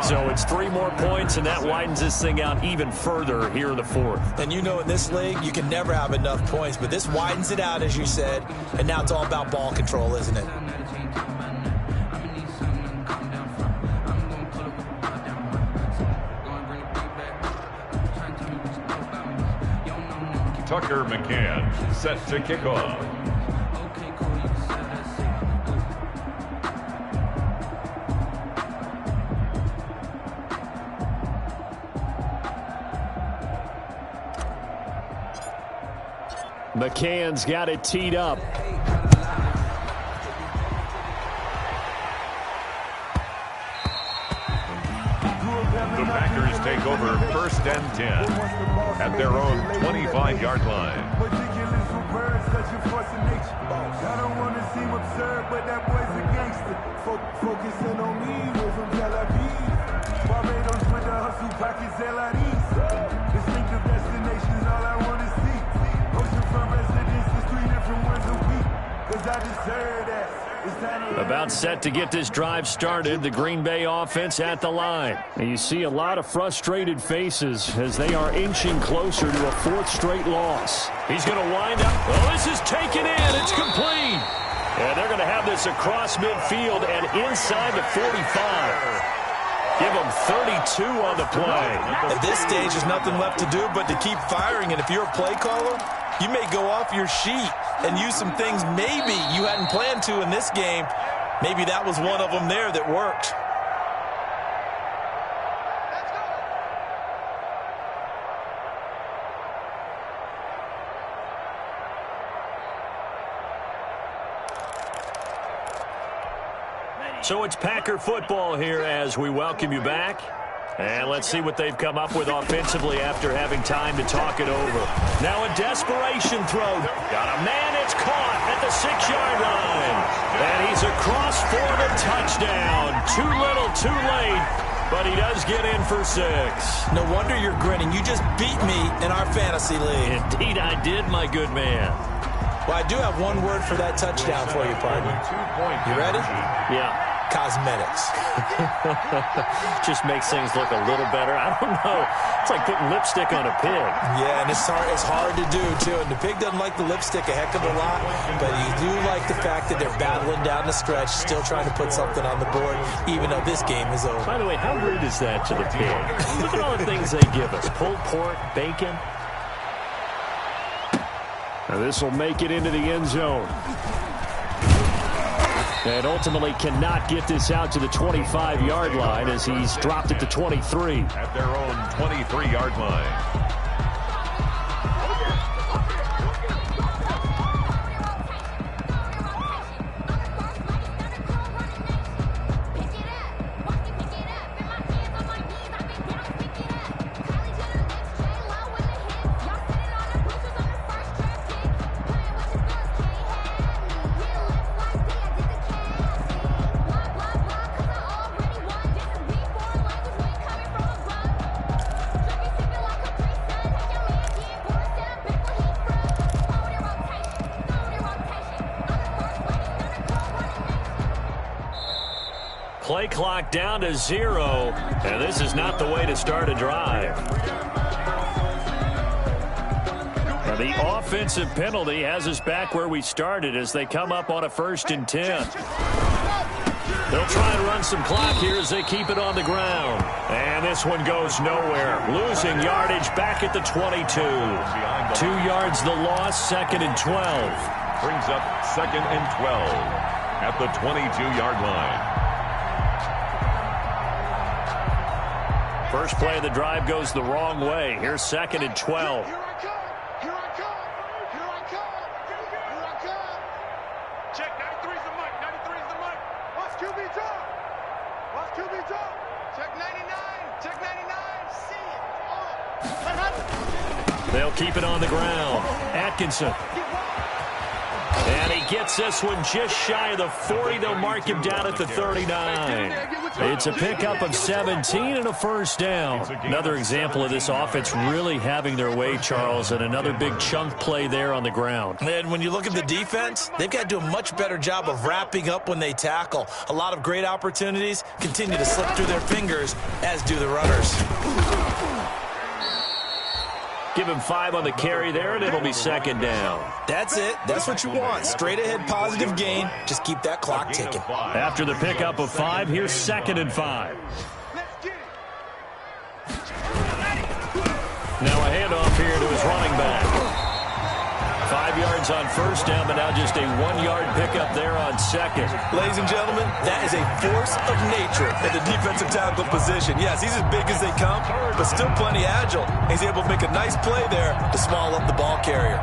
So it's 3 more points, and that widens this thing out even further here in the 4th. And you know in this league, you can never have enough points, but this widens it out, as you said, and now it's all about ball control, isn't it? Tucker McCann, set to kick off. McCann's got it teed up. The Packers take over 1st and 10 at their own 25-yard line. I don't want to seem absurd, but that boy's a gangster. Focusing on me, we're from Tel Aviv. Barbados with the hustle pockets, LIDs. Distinctive destinations, all I want to see. Oceanfront residences, 3 different ones a week. Cause I deserve that. About set to get this drive started, the Green Bay offense at the line. And you see a lot of frustrated faces as they are inching closer to a 4th straight loss. He's going to wind up. Oh, this is taken in. It's complete. And they're going to have this across midfield and inside the 45. Give them 32 on the play. At this stage, there's nothing left to do but to keep firing. And if you're a play caller, you may go off your sheet and use some things maybe you hadn't planned to in this game. Maybe that was one of them there that worked. So it's Packer football here as we welcome you back. And let's see what they've come up with offensively after having time to talk it over. Now a desperation throw. Got a man, it's caught at the 6-yard line. And he's across for the touchdown. Too little, too late, but he does get in for 6. No wonder you're grinning. You just beat me in our fantasy league. Indeed I did, my good man. Well, I do have one word for that touchdown for you, partner. You ready? Yeah. Cosmetics. Just makes things look a little better. I don't know. It's like putting lipstick on a pig. Yeah, and it's hard to do, too. And the pig doesn't like the lipstick a heck of a lot, but you do like the fact that they're battling down the stretch, still trying to put something on the board, even though this game is over. By the way, how rude is that to the pig? Look at all the things they give us. Pulled pork, bacon. Now this will make it into the end zone. And ultimately cannot get this out to the 25-yard line as he's dropped it to 23. At their own 23-yard line. Play clock down to 0, and this is not the way to start a drive. Now the offensive penalty has us back where we started as they come up on a 1st and 10. They'll try and run some clock here as they keep it on the ground. And this one goes nowhere. Losing yardage back at the 22. 2 yards the loss, 2nd and 12. Brings up 2nd and 12 at the 22-yard line. First play of the drive goes the wrong way. Here's 2nd and 12. Here I come. Here I come. Here I come. Here I come. Check 93's the mic. 93's the mic. Watch QB talk. Watch QB talk. Check 99. Check 99. See it. They'll keep it on the ground. Atkinson. And he gets this one just shy of the 40. They'll mark him down at the 39. It's a pickup of 17 and a 1st down. Another example of this offense really having their way, Charles, and another big chunk play there on the ground. And when you look at the defense, they've got to do a much better job of wrapping up when they tackle. A lot of great opportunities continue to slip through their fingers, as do the runners. Give him 5 on the carry there, and it'll be 2nd down. That's it. That's what you want. Straight ahead positive gain. Just keep that clock ticking. After the pickup of 5, here's 2nd and 5. Now a handoff here to his running back. 5 yards on first down, but now just a 1-yard pickup there on second. Ladies and gentlemen, that is a force of nature at the defensive tackle position. Yes, he's as big as they come, but still plenty agile. He's able to make a nice play there to small up the ball carrier.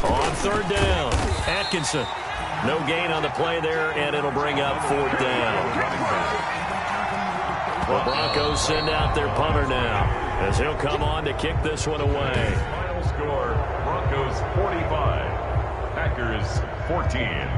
On third down, Atkinson. No gain on the play there, and it'll bring up fourth down. The Broncos send out their punter now, as he'll come on to kick this one away. Final score, Broncos 45, Packers 14.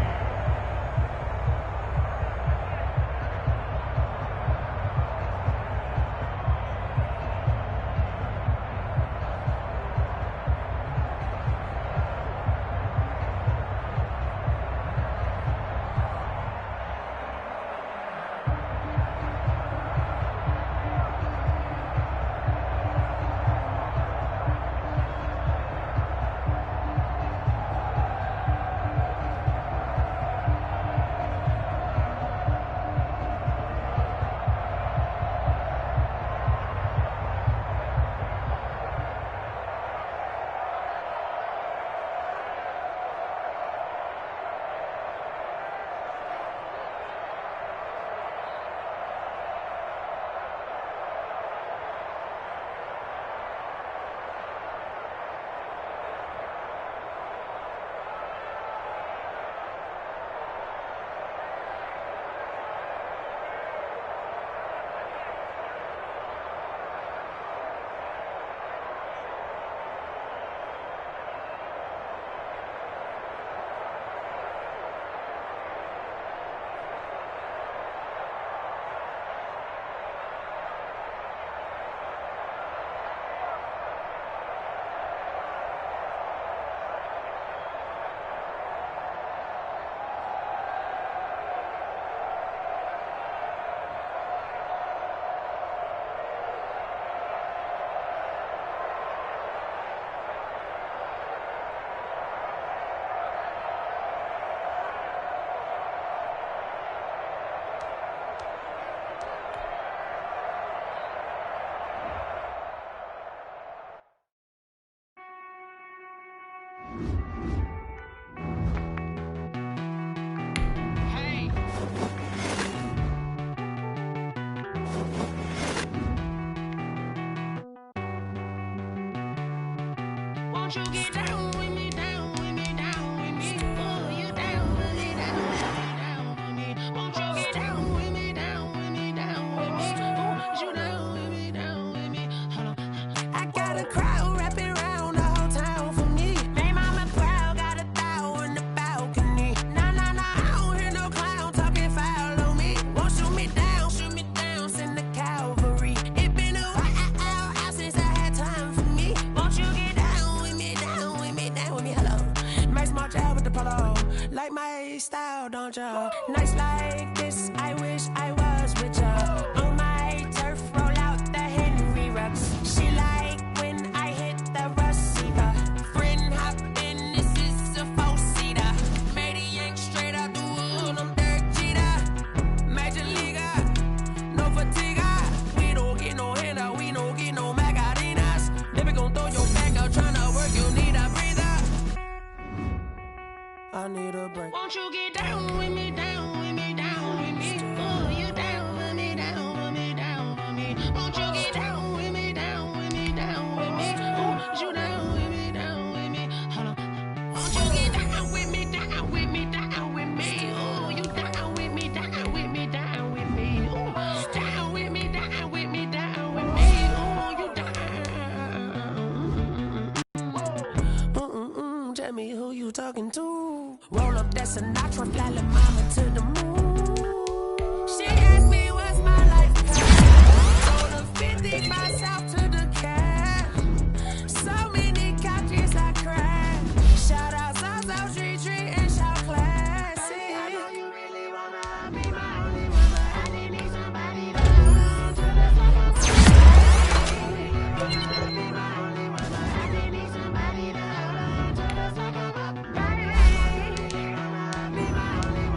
Won't you get down with me, down with me, down with me? Oh, you down with me, down with me, down with me. Won't you get down with me, down with me, down with me? Oh, you down with me, down with me? Hold on. I got a crowd wrapping around the whole town for me. They mama crowd got a thou in the balcony. Nah, nah, nah, I don't hear no clown talking foul on me. Won't shoot me down, send the cavalry. It been a while since I had time for me. Won't you get down with me, down with me, down with me? Hello. Nice march out with the polo. Like my style, don't ya? Nights like this, I wish I was with ya. On my turf, roll out the Henry Rux. She like when I hit the receiver. Friend hop in, this is a four-seater. Made a yank straight out the wood, I'm Derek Jeter. Major leaguer, no fatigue. We don't get no handout, we don't get no Macarinas. Never gon' throw your back out, tryna work, you need a breather. I need a break. Won't you get down with me, down with me, down with me? Oh, you down with me, down with me, down with me? Won't you get down with me, down with me, down with me? Oh, you down with me, down with me? Hold on. Won't you get down with me, down with me, down with me? Oh, you down with me, down with me, down with me? Oh, down with me, down with me, down with me? Oh, you down. Tell me who you talking to. Roll up that Sinatra, fly la mama to the moon. She asked me what's my life path. Roll a 50 myself to the cash. So many couches I crashed. Shout out South Street and shout classy. I know you really wanna be my only one, but I didn't need somebody to love. Be my only one, but I didn't need somebody to love. Baby, be my only one.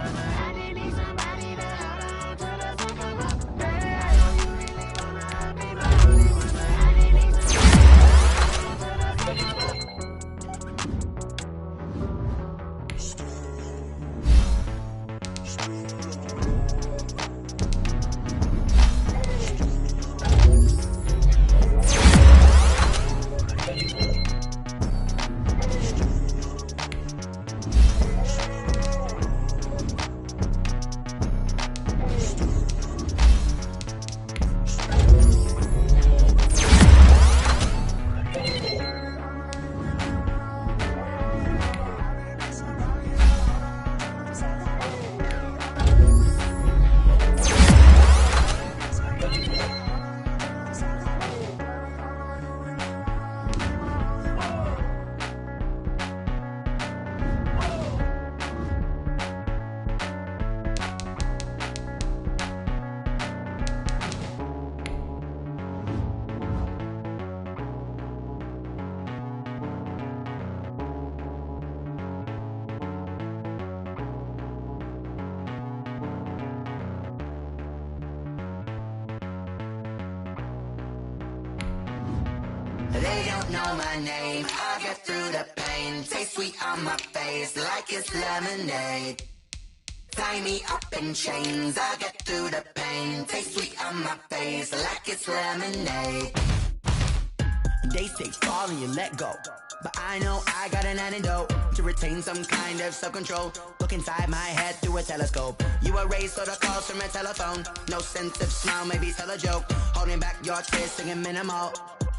They don't know my name, I get through the pain. Taste sweet on my face like it's lemonade. Tie me up in chains, I get through the pain. Taste sweet on my face like it's lemonade. They say fall and you let go, but I know I got an antidote to retain some kind of self-control. Look inside my head through a telescope. You erase all the calls from a telephone. No sense of smile, maybe tell a joke. Holding back your tears, singing minimal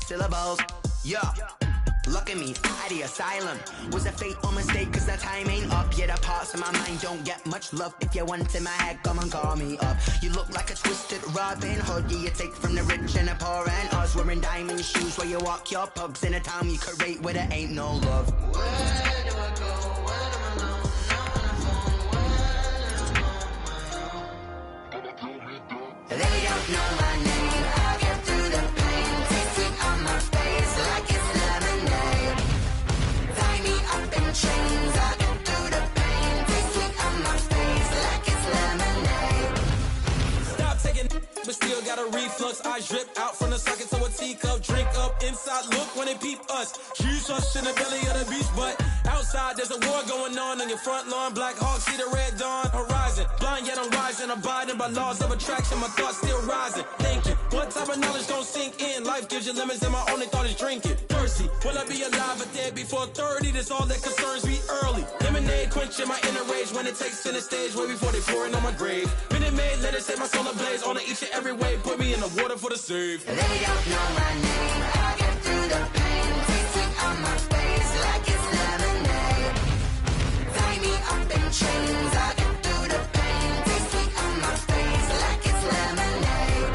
syllables. Yo, look at me, out of the asylum. Was a fate or mistake, cause the time ain't up. Yeah, the parts of my mind don't get much love. If you want in my head, come and call me up. You look like a twisted Robin Hood. Yeah, you take from the rich and the poor and us. Wearing diamond shoes where you walk your pugs in a town you create where there ain't no love. Where do I go? When I'm alone? They don't know my name, I get through the pain. Taste sweet on my face like it's lemonade. Tie me up in chains, I get through the pain. Taste sweet on my face like it's lemonade. Stop taking but still got a reflux. Eyes drip out from the socket to a teacup. Drink up inside, look when they peep us. Jesus in the belly of the beast, but outside there's a war going on your front lawn. Black Hawk, see the red dawn horizon. Blind yet I'm rising, abiding by laws of attraction. My thoughts still rising, thinking what type of knowledge gon' sink in? Life gives you limits and my only thought is drinking. Thirsty, will I be alive or dead before 30? That's all that concerns me early. Lemonade quenching my inner rage when it takes center stage way before they pouring on my grave. Minute Maid, let it set my soul ablaze on each and every way. Put me in the water for the save. They don't know my name, I get through the pain. Taste sweet on my face like it's lemonade. Tie me up in chains, I get through the pain. Taste sweet on my face like it's lemonade.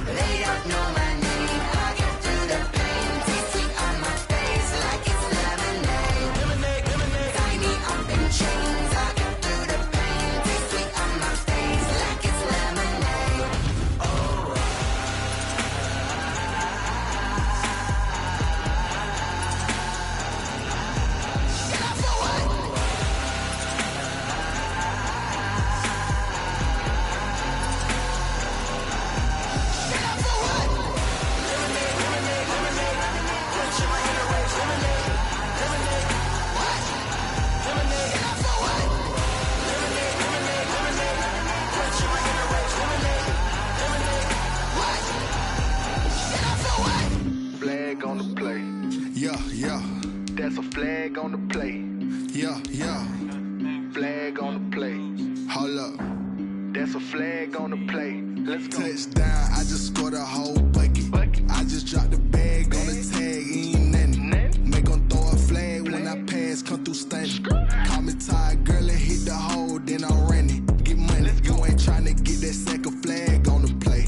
They don't know my name, I get through the pain. Taste sweet on my face like it's lemonade. Lemonade, lemonade. Tie me up in chains, I get through the pain. Taste sweet on my face like it's lemonade. Oh. Flag on the play. Yeah, yeah, That's a flag on the play. yeah, yeah. Flag on the play. Hold up. That's a flag on the play. Let's go. Touchdown, I just scored a whole bucket. I just dropped the bag on the tag, ain't nothing. Make 'em throw a flag when I pass, come through stunning. Call me tired, girl, and hit the hole, then I'm running. Get money, you ain't tryna get that second flag on the play.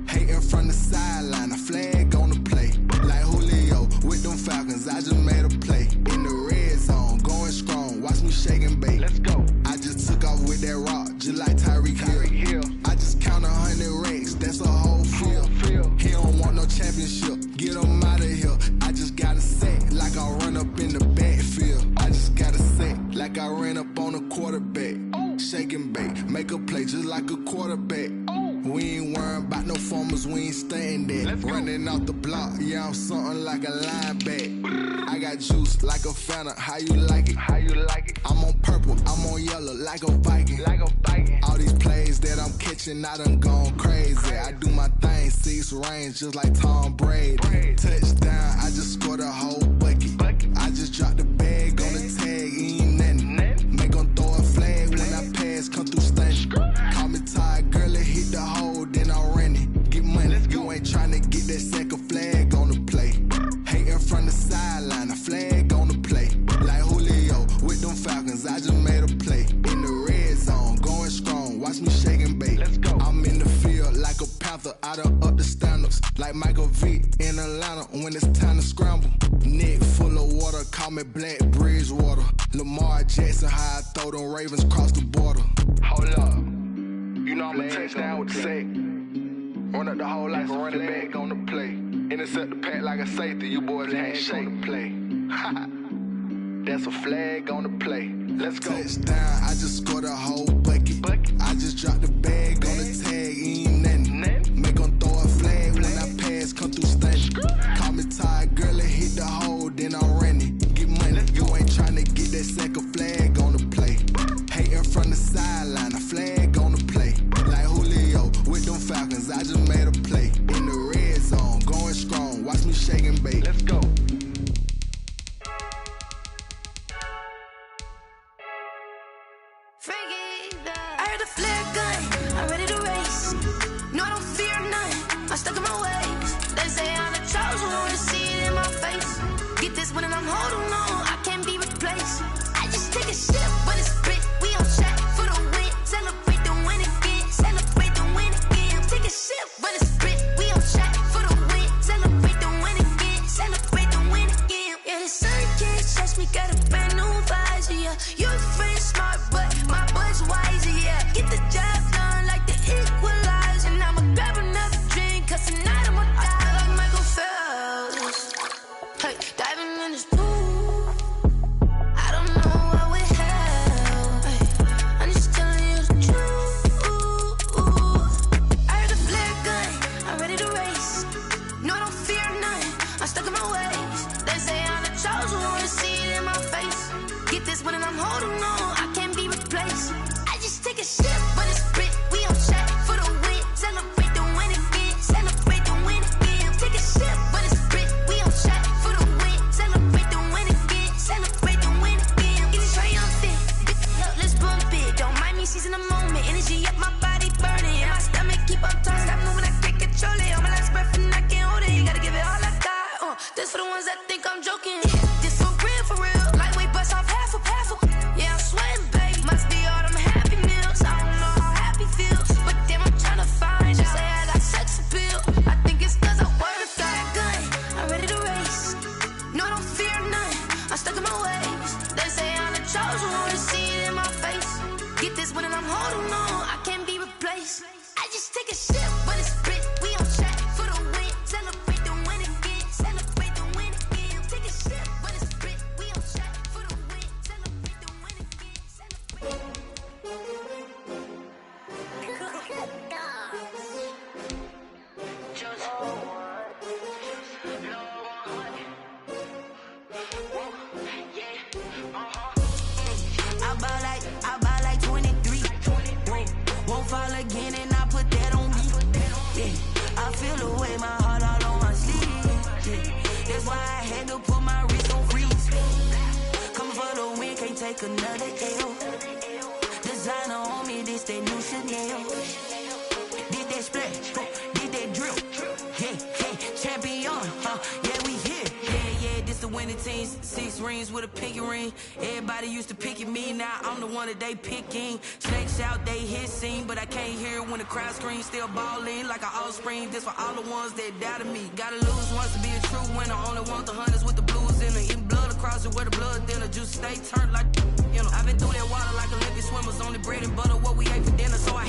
Hating from the sideline, a flag on the play. Like Julio with them Falcons, I just made a play. In the red zone, going strong, watch me shake and bake. Let's go. I just took off with that rock, just like Tyreek Hill. I just count 100 racks, that's a whole field. He don't want no championship, get him out of here. I just gotta set like I run up in the backfield. I just gotta set like I ran up on a quarterback. Shake and bake, make a play just like a quarterback. We ain't worrying about no formers, we ain't staying there. Running off the block, yeah, I'm something like a lineback. I got juice like a Fanta, how you like it? How you like it? I'm on purple, I'm on yellow like a Viking. Like a Viking. All these plays that I'm catching, I done gone crazy. I do my thing, 6 range just like Tom Brady. Touchdown, I just scored a whole bucket. I just dropped the bag on the tag, ain't nothing. Make 'em throw a flag when I pass, come through stunning. Call me tired, girl, and hit the hole, then I'm running. Get money, you ain't tryna get that second flag on the play. Hating from the sideline, a flag on the play. Like Julio with them Falcons, I just made a play. In the red zone, going strong, watch me shake and bake. Let's go. I'm in the field like a Panther, I done up the standards. Like Michael Vick in Atlanta when it's time to scramble. Neck full of water, call me Black Bridgewater. Lamar Jackson, how I throw them Ravens cross the border. Hold up. You know I'm a touchdown with the sack. Run up the whole like a running back on the play. Intercept the pack like a safety. You boys can't shake the play. That's a flag on the play. Let's go. Touchdown, I just scored a whole bucket. I just dropped the bag on the tag, ain't nothing. Make 'em throw a flag when I pass, come through stunning. Call me tired, stuck in my ways. They say I'm the chosen one, see it in my face. Get this one and I'm holding on, I can't be replaced. I just take a sip, but it's spit. We on track for the win. Celebrate the win again. Celebrate the win again. Take a sip, but it's spit. We on track for the win. Celebrate the win again. Celebrate the win again. Yeah, the sun can't touch me. Got a brand new visor. Yeah, your friend smart, but my bud's wiser. Yeah, get the job done like the equalizer. And I'ma grab another drink, 'cause tonight I'ma die like Michael Phelps. Hey, diving in this pool. I don't know what we have. Hey, I'm just telling you the truth. I heard the flare gun, I'm ready to race. No, I don't fear nothing, I'm stuck in my ways. They say I'm the chosen one, see it in my face. Get this one and I'm holding on, I can't be replaced. I just take a sip, but it's spit. We on track for the win. Celebrate the win again. Celebrate the win again. Take a sip, but it's spit. We on track for the win. Celebrate the win again. Celebrate the win again. Get it triumphant. Look, let's bump it. Don't mind me seizing the moment. Energy up my body burning. And my stomach keep up tight. Stop moving, I can't control it. On my last breath and I can't hold it. You gotta give it all I got. This for the ones that think I'm joking. This for real, for real. Lightweight bust off half a. Yeah, I'm sweating, babe. Must be all them happy meals. I don't know how happy feels, but damn, I'm tryna find you. Say I got sex appeal. I think it's 'cause I work that gun. I'm ready to race. No, I don't fear nothing. I'm stuck in my ways. They say I'm the chosen one, see it in my face. Get this one and I'm holding on, I can't be replaced. I just take a sip, but it's spit. We on track for the win. Celebrate the win again. Celebrate the win again. Take a sip, but it's spit. We on track for the win. Celebrate the win again. Celebrate. I buy like 23. Won't fall again and I put that on me. Yeah, I feel the way, my heart all on my sleeve. Yeah, that's why I had to put my wrist on freeze. Coming for the win, can't take another L. Designer on me, this that new Chanel. Did that split, did that drill. Yeah, champion, yeah, we here. Yeah, this the winning team. 6 rings with a pinky ring. Everybody used to picking me, now I'm the one that they picking. Snakes out, they hit scene, but I can't hear it when the crowd screams. Still balling like an offspring. This for all the ones that doubted me. Gotta lose once to be a true winner. Only want the hunters with the blues in it. Eating blood across it where the blood thinner. Juice stay turned like, you know. I've been through that water like Olympic swimmers. Only bread and butter what we ate for dinner, so I